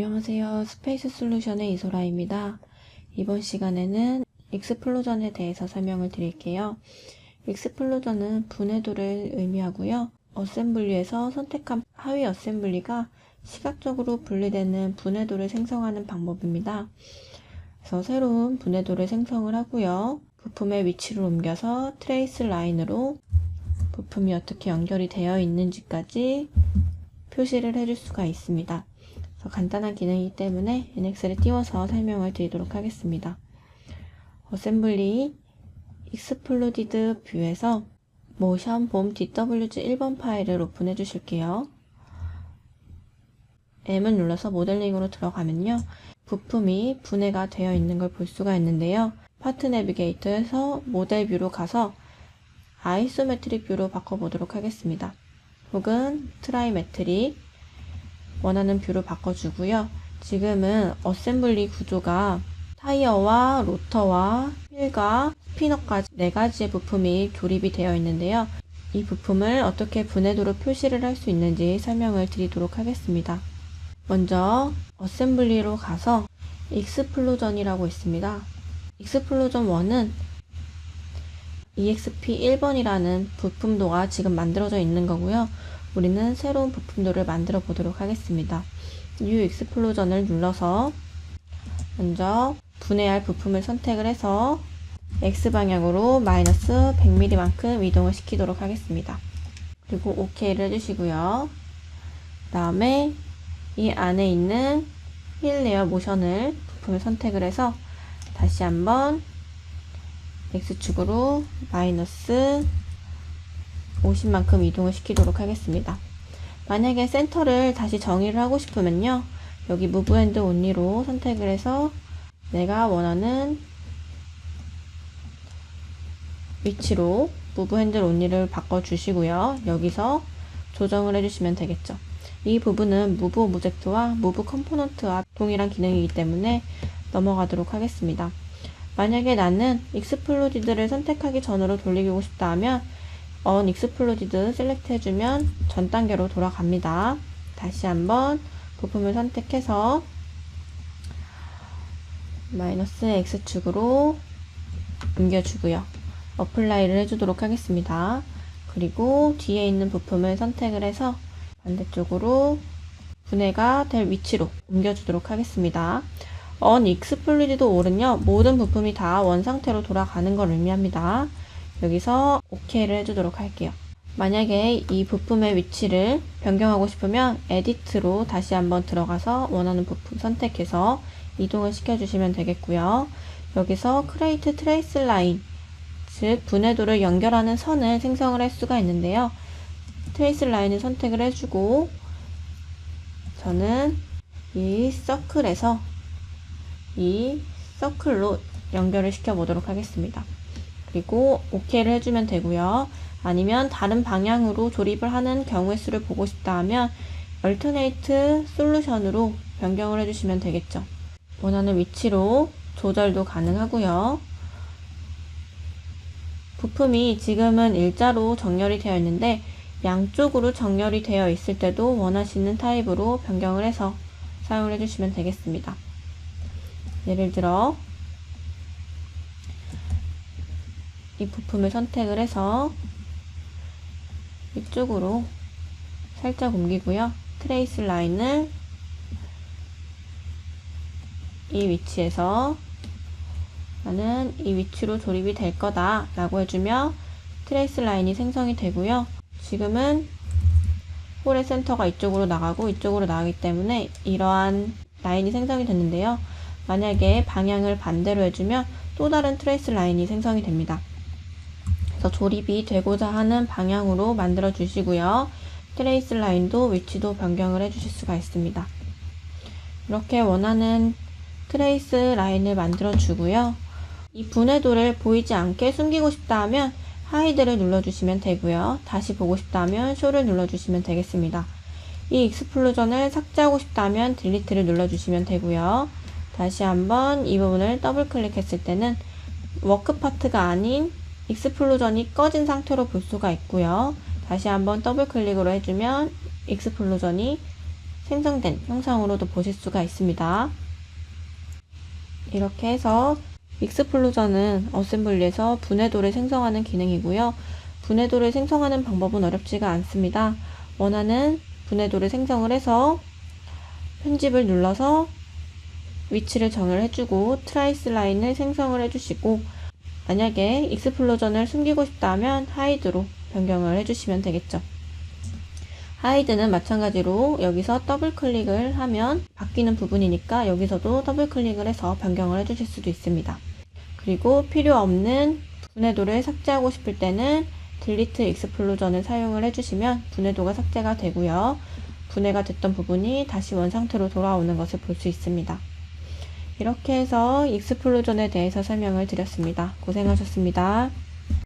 안녕하세요. 스페이스 솔루션의 이소라입니다. 이번 시간에는 익스플로전에 대해서 설명을 드릴게요. 익스플로전은 분해도를 의미하고요. 어셈블리에서 선택한 하위 어셈블리가 시각적으로 분리되는 분해도를 생성하는 방법입니다. 그래서 새로운 분해도를 생성을 하고요. 부품의 위치를 옮겨서 트레이스 라인으로 부품이 어떻게 연결이 되어 있는지까지 표시를 해줄 수가 있습니다. 간단한 기능이기 때문에 NX를 띄워서 설명을 드리도록 하겠습니다. 어셈블리 익스플로디드 뷰에서 모션 봄 DWG 1번 파일을 오픈해 주실게요. M을 눌러서 모델링으로 들어가면요. 부품이 분해가 되어 있는 걸 볼 수가 있는데요. 파트 내비게이터에서 모델 뷰로 가서 아이소메트릭 뷰로 바꿔보도록 하겠습니다. 혹은 트라이메트릭 원하는 뷰로 바꿔주고요. 지금은 어셈블리 구조가 타이어와 로터와 휠과 스피너까지 4가지의 부품이 조립이 되어 있는데요. 이 부품을 어떻게 분해도로 표시를 할 수 있는지 설명을 드리도록 하겠습니다. 먼저 어셈블리로 가서 익스플로전이라고 있습니다. 익스플로전 1은 EXP 1번이라는 부품도가 지금 만들어져 있는 거고요. 우리는 새로운 부품도를 만들어 보도록 하겠습니다. New Explosion을 눌러서 먼저 분해할 부품을 선택을 해서 X방향으로 마이너스 100mm만큼 이동을 시키도록 하겠습니다. 그리고 OK를 해주시고요. 그 다음에 이 안에 있는 휠 레어 모션을 부품을 선택을 해서 다시 한번 X축으로 마이너스 50만큼 이동을 시키도록 하겠습니다. 만약에 센터를 다시 정의를 하고 싶으면요. 여기 Move Hand Only로 선택을 해서 내가 원하는 위치로 Move Hand Only를 바꿔주시고요. 여기서 조정을 해주시면 되겠죠. 이 부분은 Move Object와 Move Component와 동일한 기능이기 때문에 넘어가도록 하겠습니다. 만약에 나는 익스플로디드를 선택하기 전으로 돌리고 싶다 하면 Unexploded 셀렉트 해주면 전 단계로 돌아갑니다. 다시 한번 부품을 선택해서 마이너스 X축으로 옮겨주고요. 어플라이를 해주도록 하겠습니다. 그리고 뒤에 있는 부품을 선택을 해서 반대쪽으로 분해가 될 위치로 옮겨주도록 하겠습니다. Unexploded all은요, 모든 부품이 다 원상태로 돌아가는 걸 의미합니다. 여기서 OK를 해주도록 할게요. 만약에 이 부품의 위치를 변경하고 싶으면 에디트로 다시 한번 들어가서 원하는 부품 선택해서 이동을 시켜주시면 되겠고요. 여기서 Create Trace Line, 즉 분해도를 연결하는 선을 생성을 할 수가 있는데요. 트레이스 라인을 선택을 해주고 저는 이 서클에서 이 서클로 연결을 시켜 보도록 하겠습니다. 그리고 OK를 해주면 되고요. 아니면 다른 방향으로 조립을 하는 경우의 수를 보고 싶다 하면 Alternate Solution으로 변경을 해주시면 되겠죠. 원하는 위치로 조절도 가능하고요. 부품이 지금은 일자로 정렬이 되어 있는데 양쪽으로 정렬이 되어 있을 때도 원하시는 타입으로 변경을 해서 사용을 해주시면 되겠습니다. 예를 들어 이 부품을 선택을 해서 이쪽으로 살짝 옮기고요. 트레이스 라인을 이 위치에서 나는 이 위치로 조립이 될 거다 라고 해주면 트레이스 라인이 생성이 되고요. 지금은 홀의 센터가 이쪽으로 나가고 이쪽으로 나가기 때문에 이러한 라인이 생성이 됐는데요. 만약에 방향을 반대로 해주면 또 다른 트레이스 라인이 생성이 됩니다. 그래서 조립이 되고자 하는 방향으로 만들어 주시고요. 트레이스 라인도 위치도 변경을 해 주실 수가 있습니다. 이렇게 원하는 트레이스 라인을 만들어 주고요. 이 분해도를 보이지 않게 숨기고 싶다 하면 하이드를 눌러주시면 되고요. 다시 보고 싶다 하면 쇼를 눌러주시면 되겠습니다. 이 익스플로전을 삭제하고 싶다 하면 딜리트를 눌러주시면 되고요. 다시 한번 이 부분을 더블 클릭했을 때는 워크 파트가 아닌 익스플로전이 꺼진 상태로 볼 수가 있고요. 다시 한번 더블 클릭으로 해주면 익스플로전이 생성된 형상으로도 보실 수가 있습니다. 이렇게 해서 익스플로전은 어셈블리에서 분해도를 생성하는 기능이고요. 분해도를 생성하는 방법은 어렵지가 않습니다. 원하는 분해도를 생성을 해서 편집을 눌러서 위치를 정을 해주고 트라이스 라인을 생성을 해주시고, 만약에 익스플로전을 숨기고 싶다면 하이드로 변경을 해주시면 되겠죠. 하이드는 마찬가지로 여기서 더블 클릭을 하면 바뀌는 부분이니까 여기서도 더블 클릭을 해서 변경을 해주실 수도 있습니다. 그리고 필요 없는 분해도를 삭제하고 싶을 때는 딜리트 익스플로전을 사용을 해주시면 분해도가 삭제가 되고요. 분해가 됐던 부분이 다시 원상태로 돌아오는 것을 볼 수 있습니다. 이렇게 해서 익스플로전에 대해서 설명을 드렸습니다. 고생하셨습니다.